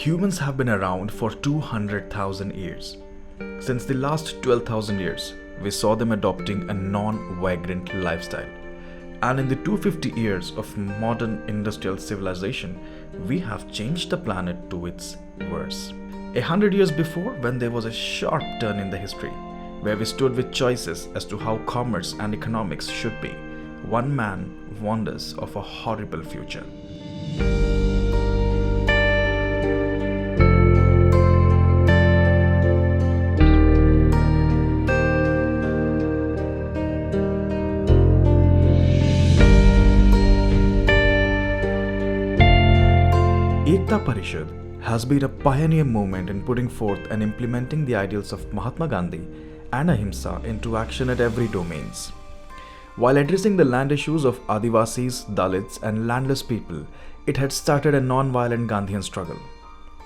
Humans have been around for 200,000 years. Since the last 12,000 years, we saw them adopting a non-vagrant lifestyle. And in the 250 years of modern industrial civilization, we have changed the planet to its worse. 100 years before, when there was a sharp turn in the history, where we stood with choices as to how commerce and economics should be, one man warned us of a horrible future. Ekta Parishad has been a pioneer movement in putting forth and implementing the ideals of Mahatma Gandhi and Ahimsa into action at every domains. While addressing the land issues of Adivasis, Dalits and landless people, it had started a non-violent Gandhian struggle.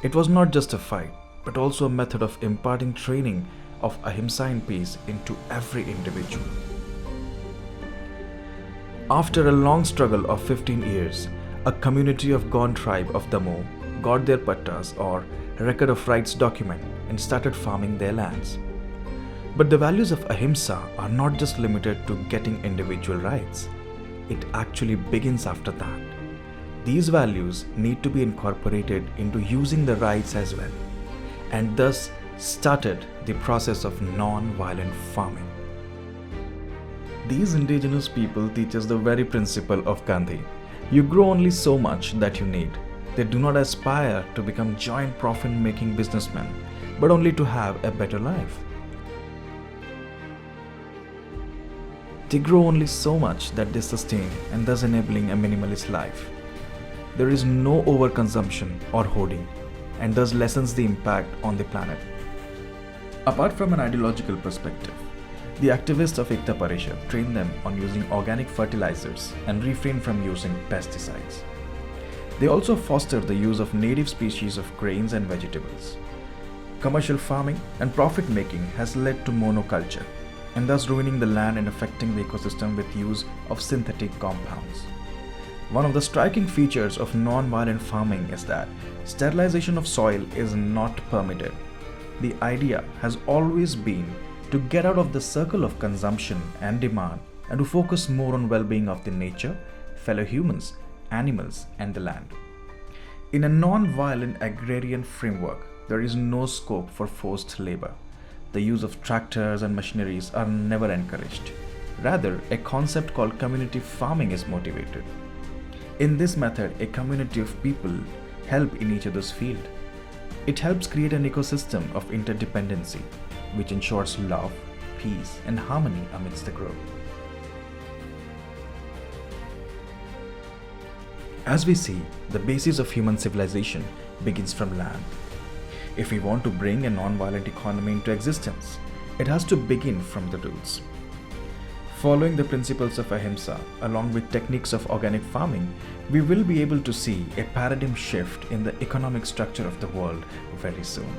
It was not just a fight, but also a method of imparting training of Ahimsa and Peace into every individual. After a long struggle of 15 years, a community of Gond tribe of Damo got their pattas or record of rights document and started farming their lands. But the values of Ahimsa are not just limited to getting individual rights. It actually begins after that. These values need to be incorporated into using the rights as well, and thus started the process of non-violent farming. These indigenous people teach us the very principle of Gandhi. You grow only so much that you need. They do not aspire to become giant profit-making businessmen, but only to have a better life. They grow only so much that they sustain and thus enabling a minimalist life. There is no overconsumption or hoarding, and thus lessens the impact on the planet. Apart from an ideological perspective, the activists of Ekta Parishad train them on using organic fertilizers and refrain from using pesticides. They also foster the use of native species of grains and vegetables. Commercial farming and profit making has led to monoculture, and thus ruining the land and affecting the ecosystem with use of synthetic compounds. One of the striking features of non-violent farming is that sterilization of soil is not permitted. The idea has always been to get out of the circle of consumption and demand and to focus more on well-being of the nature, fellow humans, animals, and the land. In a non-violent agrarian framework, there is no scope for forced labor. The use of tractors and machineries are never encouraged. Rather, a concept called community farming is motivated. In this method, a community of people help in each other's field. It helps create an ecosystem of interdependency, which ensures love, peace, and harmony amidst the growth. As we see, the basis of human civilization begins from land. If we want to bring a non-violent economy into existence, it has to begin from the roots. Following the principles of Ahimsa, along with techniques of organic farming, we will be able to see a paradigm shift in the economic structure of the world very soon.